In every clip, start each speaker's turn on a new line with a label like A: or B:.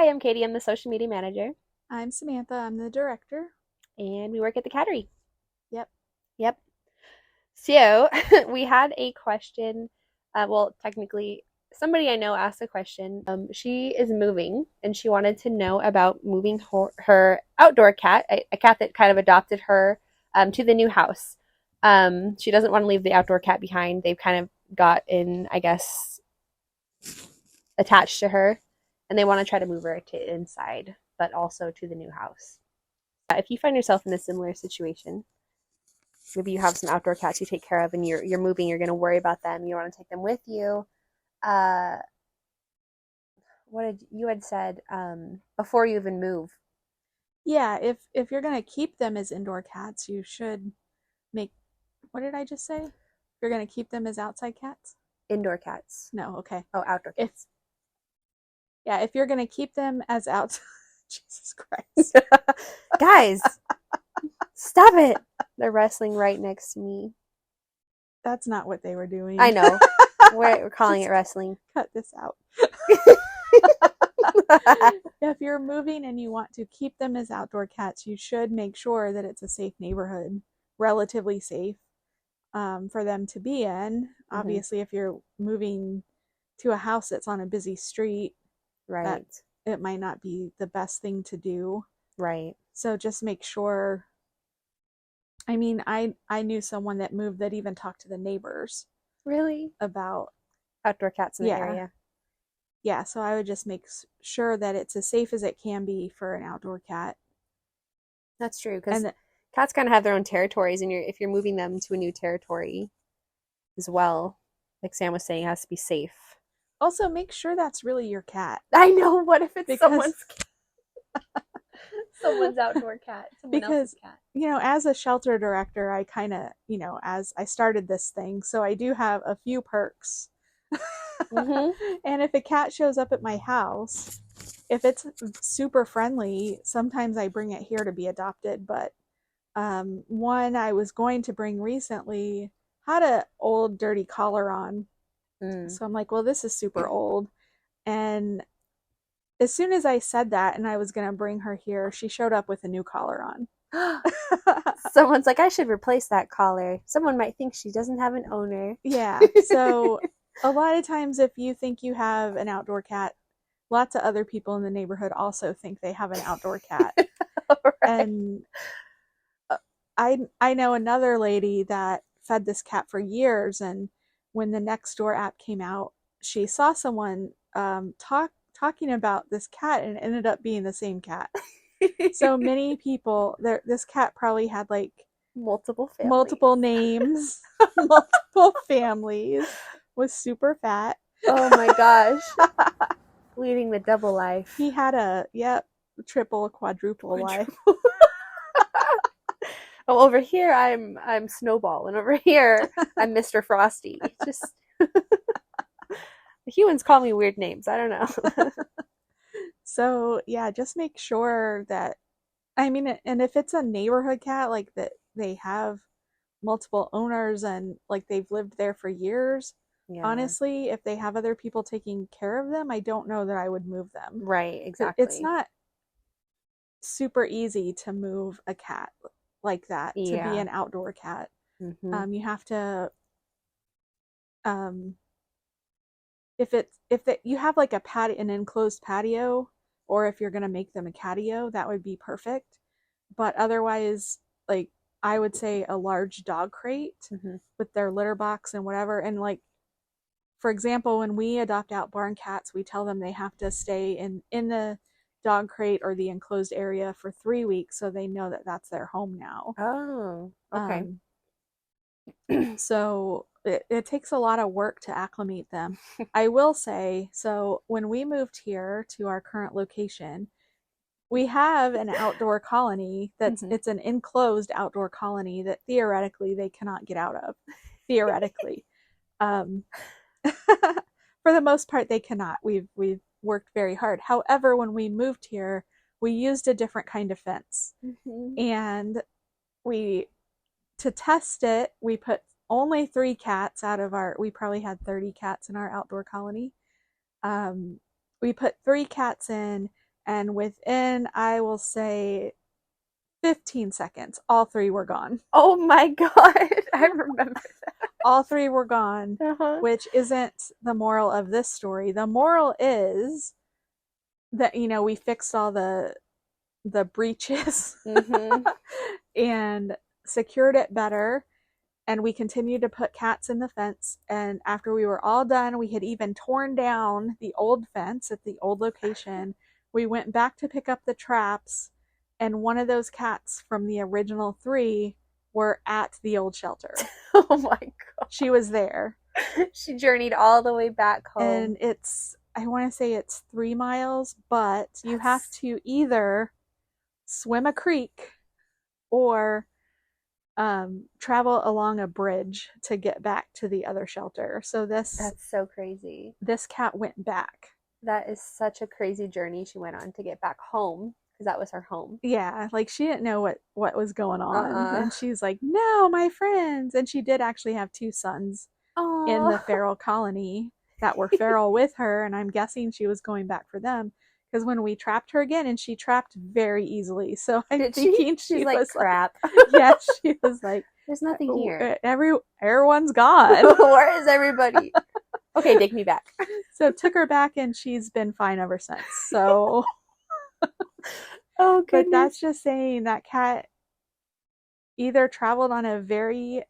A: Hi, I'm Katie. I'm the social media manager,
B: I'm Samantha. I'm the director.
A: and we work at the cattery.
B: Yep.
A: Yep. So we had a question. Well, technically, somebody I know asked a question. She is moving, and she wanted to know about moving her outdoor cat, a cat that kind of adopted her, to the new house. She doesn't want to leave the outdoor cat behind. They've kind of gotten, I guess, attached to her, and they want to try to move her to inside, but also to the new house. If you find yourself in a similar situation, maybe you have some outdoor cats you take care of, and you're moving, you're going to worry about them, you want to take them with you. Uh, what did you had said before you even move?
B: Yeah, if you're gonna keep them as indoor cats, you should make what did I just say? If you're gonna keep them as outside cats?
A: Indoor cats.
B: No, okay.
A: Oh, outdoor
B: If
A: cats.
B: yeah, if you're gonna keep them as out Jesus Christ.
A: Guys, stop it. They're wrestling right next to me.
B: That's not what they were
A: I
B: doing.
A: know. We're calling it
B: Just
A: wrestling.
B: cut this out. If you're moving and you want to keep them as outdoor cats, you should make sure that it's a safe neighborhood, relatively safe, for them to be in.
A: Hmm.
B: Obviously, if you're moving to a house that's on a busy street, that
A: Right.
B: it might not be the best thing to do.
A: Right.
B: So just make sure. I mean, I knew someone that moved that even talked to the neighbors
A: Really?
B: about
A: Outdoor cats in the
B: yeah.
A: area.
B: Yeah, so I would just make sure that it's as safe as it can be for an outdoor cat.
A: That's true, because
B: And
A: cats kind of have their own territories, and if you're moving them to a new territory as well, like Sam was saying, it has to be safe.
B: also make sure that's really your cat
A: I know. What if it's
B: because
A: someone's outdoor cat, someone else's
B: because
A: cat?
B: as a shelter director, I kind of, as I started this thing, so I do have a few perks.
A: Mm-hmm.
B: And if a cat shows up at my house, if it's super friendly, sometimes I bring it here to be adopted. But one I was going to bring recently had a old dirty collar on.
A: Mm.
B: So I'm like, well, this is super old. And as soon as I said that and I was going to bring her here, she showed up with a new collar on.
A: Someone's like, I should replace that collar. Someone might think she doesn't have an owner.
B: Yeah. So a lot of times, if you think you have an outdoor cat, lots of other people in the neighborhood also think they have an outdoor cat.
A: All right.
B: And I know another lady that fed this cat for years, and when the Nextdoor app came out, she saw someone talking about this cat, and it ended up being the same cat. So many people there. This cat probably had like
A: Multiple families.
B: multiple names, multiple families. Was super fat.
A: Oh my gosh. Leading the double life.
B: He had triple, quadruple life.
A: Oh, over here I'm Snowball, and over here I'm Mr. Frosty. Just humans call me weird names. I don't know.
B: So yeah, just make sure that I mean, and if it's a neighborhood cat, like that they have multiple owners and like they've lived there for years.
A: Yeah.
B: Honestly, if they have other people taking care of them, I don't know that I would move them.
A: Right,
B: It's
A: exactly.
B: not super easy to move a cat like that to be
A: Yeah.
B: an outdoor cat.
A: Mm-hmm.
B: You have to um, if you have like an enclosed patio, or if you're gonna make them a catio, that would be perfect. But otherwise, like I would say a large dog crate
A: Mm-hmm.
B: with their litter box and whatever. And like for example, when we adopt out barn cats, we tell them they have to stay in the dog crate or the enclosed area for 3 weeks, so they know that that's their home now.
A: Oh, okay.
B: Um, so it takes a lot of work to acclimate them. I will say, so when we moved here to our current location, we have an outdoor colony
A: Mm-hmm.
B: it's an enclosed outdoor colony that theoretically they cannot get out of. Theoretically. Um, for the most part they cannot. We've worked very hard. However, when we moved here, we used a different kind of fence.
A: Mm-hmm.
B: And we to test it, we put only 3 cats out of we probably had 30 cats in our outdoor colony. We put 3 cats in, And within, I will say, 15 seconds, all three were gone.
A: Oh my God. I remember that.
B: All three were gone,
A: Uh-huh.
B: which isn't the moral of this story. The moral is that, we fixed all the breaches
A: Mm-hmm.
B: and secured it better. And we continued to put cats in the fence. And after we were all done, we had even torn down the old fence at the old location. We went back to pick up the traps, and one of those cats from the original three were at the old shelter.
A: Oh my God.
B: She was there.
A: She journeyed all the way back home.
B: And I want to say it's 3 miles, but you have to either swim a creek or travel along a bridge to get back to the other shelter. So
A: That's so crazy.
B: This cat went back.
A: That is such a crazy journey she went on to get back home, because that was her home.
B: Yeah, like she didn't know what was going on. And she's like, no, my friends. And she did actually have 2 sons in the feral colony that were feral with her. And I'm guessing she was going back for them. Because when we trapped her again, and she trapped very easily. So I'm thinking she's
A: like, crap.
B: Yeah, she was like,
A: there's nothing here.
B: Everyone's gone.
A: Where is everybody? Okay, take me back.
B: So took her back, and she's been fine ever since. So,
A: oh goodness.
B: But that's just saying that cat either traveled on a very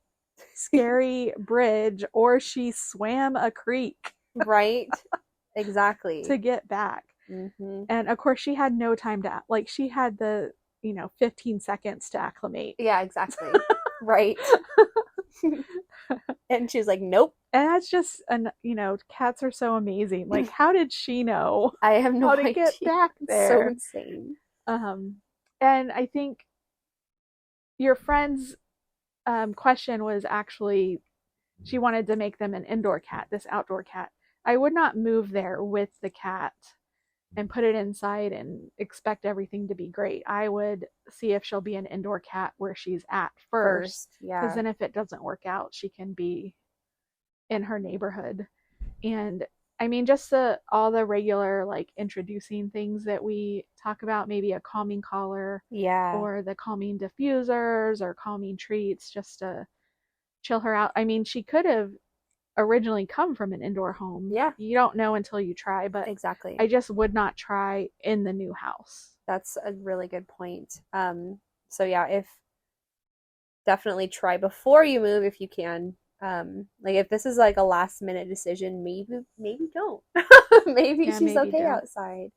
B: scary bridge or she swam a creek.
A: Right. Exactly.
B: To get back.
A: Mm-hmm.
B: And of course, she had no time to, like, she had the 15 seconds to acclimate.
A: Yeah, exactly. Right. And she's like, nope.
B: And that's just, cats are so amazing. Like, how did she know?
A: I have no idea.
B: How to get back there?
A: So insane.
B: And I think your friend's question was actually, she wanted to make them an indoor cat, this outdoor cat. I would not move there with the cat and put it inside and expect everything to be great. I would see if she'll be an indoor cat where she's at first.
A: Yeah.
B: Because then if it doesn't work out, she can be in her neighborhood. And I mean, just all the regular, like, introducing things that we talk about, maybe a calming collar.
A: Yeah.
B: Or the calming diffusers or calming treats, just to chill her out. I mean, she could have originally come from an indoor home.
A: Yeah.
B: You don't know until you try, but
A: exactly.
B: I just would not try in the new house.
A: That's a really good point. So yeah, definitely try before you move if you can. Like, if this is like a last minute decision, maybe don't. maybe she's okay don't. Outside.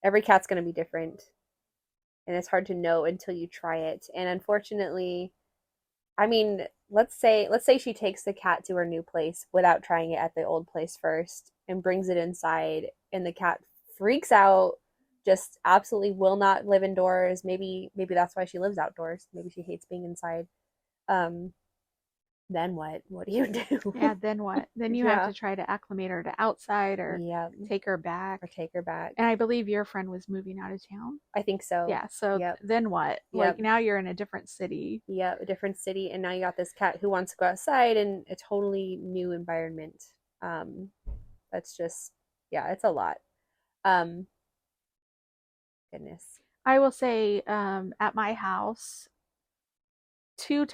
A: Every cat's going to be different, and it's hard to know until you try it. And unfortunately, I mean, let's say she takes the cat to her new place without trying it at the old place first and brings it inside, and the cat freaks out, just absolutely will not live indoors. Maybe that's why she lives outdoors. Maybe she hates being inside. Then what? What do you do?
B: Yeah, then what? Then you have to try to acclimate her to outside, or take her back. And I believe your friend was moving out of town.
A: I think so.
B: Yeah, so then what? Like, now you're in a different city.
A: Yeah, a different city, and now you got this cat who wants to go outside in a totally new environment. That's just, it's a lot. Goodness.
B: I will say, at my house, 2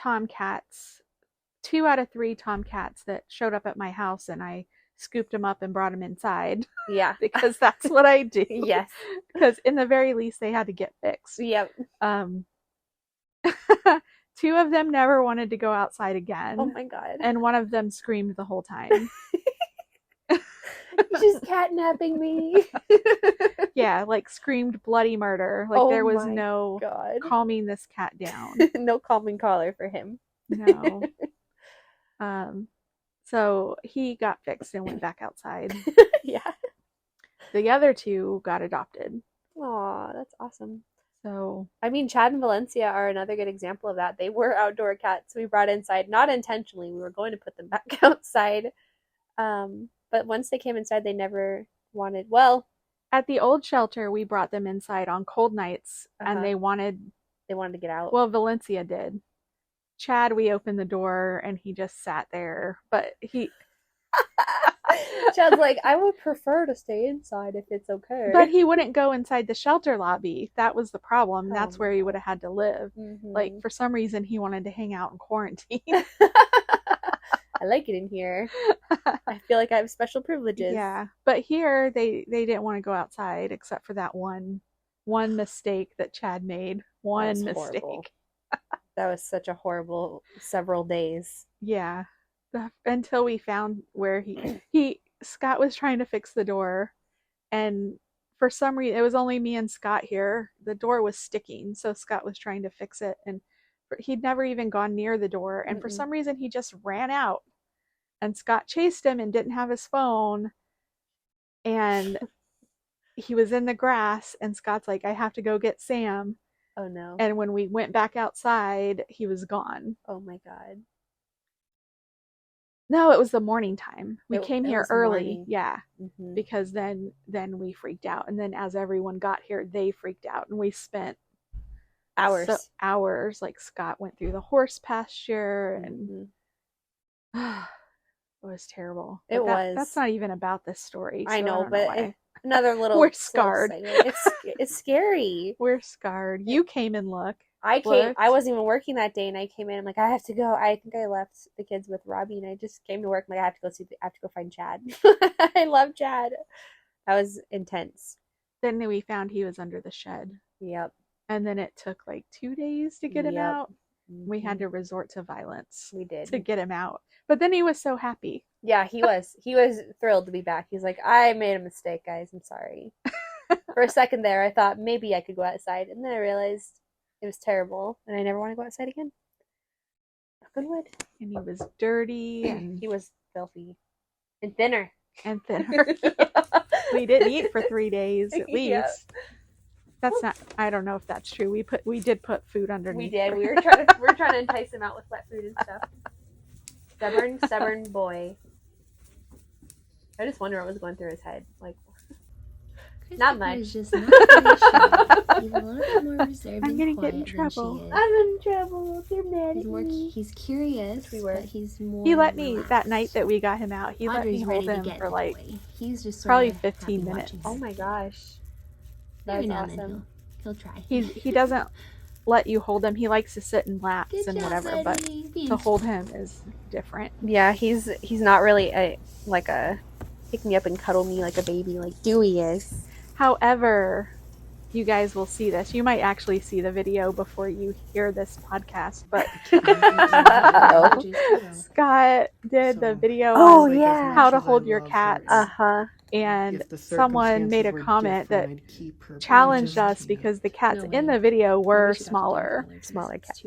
B: out of 3 tomcats that showed up at my house, and I scooped them up and brought them inside.
A: Yeah.
B: Because that's what I do.
A: Yes.
B: Because in the very least, they had to get fixed.
A: Yep.
B: 2 of them never wanted to go outside again.
A: Oh my God.
B: And one of them screamed the whole time.
A: She's catnapping me.
B: Yeah, like screamed bloody murder. Like, there was no calming this cat down.
A: No calming collar for him.
B: No. So he got fixed and went back outside.
A: Yeah.
B: The other 2 got adopted.
A: Aw, that's awesome.
B: So,
A: I mean, Chad and Valencia are another good example of that. They were outdoor cats we brought inside, not intentionally. We were going to put them back outside. But once they came inside, they never wanted,
B: at the old shelter, we brought them inside on cold nights, and they wanted
A: to get out.
B: Well, Valencia did. Chad, we opened the door and he just sat there, but
A: Chad's like, I would prefer to stay inside if it's okay.
B: But he wouldn't go inside the shelter lobby. That was the problem.
A: Oh,
B: That's where he would have had to live.
A: Mm-hmm.
B: Like, for some reason, he wanted to hang out in quarantine.
A: I like it in here. I feel like I have special privileges.
B: Yeah, but here they didn't want to go outside except for that one mistake that Chad made. One mistake.
A: Horrible. That was such a horrible several days.
B: Yeah. Until we found where Scott was trying to fix the door, and for some reason it was only me and Scott here. The door was sticking, so Scott was trying to fix it, and he'd never even gone near the door, and for some reason he just ran out. And Scott chased him and didn't have his phone. And he was in the grass, and Scott's like, I have to go get Sam.
A: Oh no.
B: And when we went back outside, he was gone.
A: Oh my God.
B: No, it was the morning time. We came here early.
A: Morning.
B: Yeah. Mm-hmm. Because then we freaked out. And then as everyone got here, they freaked out. And we spent hours. Like, Scott went through the horse pasture, and it was terrible. But that's not even about this story. So
A: I know, but another little.
B: We're scarred.
A: It's scary.
B: We're scarred. You came and looked.
A: I wasn't even working that day, and I came in. I'm like, I have to go. I think I left the kids with Robbie, and I just came to work. I'm like, I have to go find Chad. I love Chad. That was intense.
B: Then we found he was under the shed.
A: Yep.
B: And then it took like 2 days to get him out. We had to resort to violence.
A: We did.
B: To get him out. But then he was so happy.
A: Yeah, he was. He was thrilled to be back. He's like, I made a mistake, guys. I'm sorry. For a second there, I thought maybe I could go outside. And then I realized it was terrible. And I never want to go outside again. Knock on wood.
B: And he was dirty. And
A: he was filthy. And thinner.
B: We didn't eat for 3 days at least.
A: Yeah.
B: That's not. I don't know if that's true. We did put food underneath.
A: We did. We were trying to entice him out with wet food and stuff. Stubborn boy. I just wonder what was going through his head. Like, not much.
C: Is just not really shy. He's a little bit more reserved
B: I'm gonna
C: and
B: get in
C: quiet
B: trouble.
C: than she is.
A: I'm in trouble. You're mad at me.
C: He's curious, but he's more.
B: He let me
C: relaxed.
B: that night that we got him out. He let me hold him for like
C: he's just
B: probably 15 minutes.
A: Oh my gosh.
C: That's
A: awesome.
C: He'll try.
B: He doesn't let you hold him. He likes to sit in laps and whatever, but to hold him is different.
A: Yeah, he's not really a pick me up and cuddle me like a baby like Dewey is.
B: However, you guys will see this. You might actually see the video before you hear this podcast, but Scott did the video on how to hold your cats. And someone made a comment that challenged us because the cats in the video were smaller cats.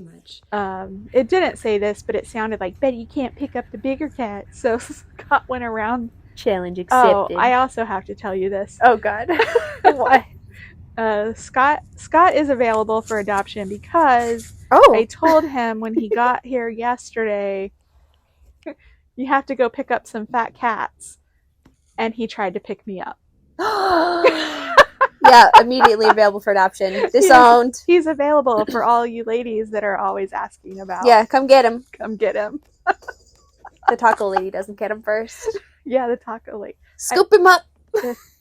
B: It didn't say this, but it sounded like, Betty, you can't pick up the bigger cat. So Scott went around.
A: Challenge accepted.
B: Oh, I also have to tell you this.
A: Oh, God. What?
B: Scott is available for adoption because I told him when he got here yesterday, you have to go pick up some fat cats. And he tried to pick me up.
A: Yeah, immediately available for adoption. Disowned.
B: He's available for all you ladies that are always asking about.
A: Yeah, come get him.
B: Come get him.
A: The taco lady doesn't get him first.
B: Yeah, the taco lady.
A: Scoop him up.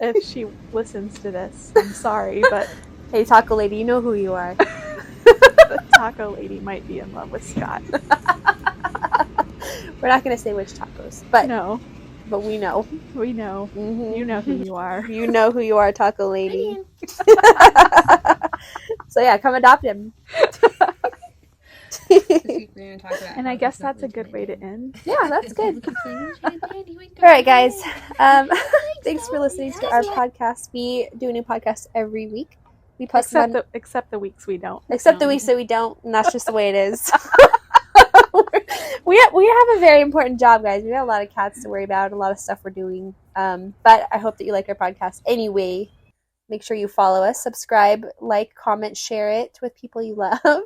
B: If she listens to this, I'm sorry, but...
A: Hey, taco lady, you know who you are.
B: The taco lady might be in love with Scott.
A: We're not going to say which tacos, but...
B: No.
A: But we know.
B: We know. Mm-hmm. You know who you are.
A: You know who you are, taco lady. So yeah, come adopt him.
B: And I guess that's a good way to end.
A: Yeah, that's good. All right, guys. Thanks for listening to our podcast. We do a new podcast every week. We post
B: except the weeks we don't.
A: Except the weeks that we don't, and that's just the way it is. We have a very important job, guys. We have a lot of cats to worry about, a lot of stuff we're doing. But I hope that you like our podcast anyway. Make sure you follow us, subscribe, like, comment, share it with people you love.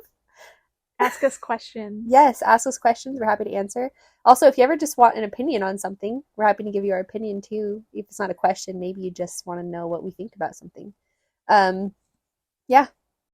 B: Ask us questions.
A: Yes, ask us questions. We're happy to answer. Also, if you ever just want an opinion on something, we're happy to give you our opinion too. If it's not a question, maybe you just want to know what we think about something. Yeah,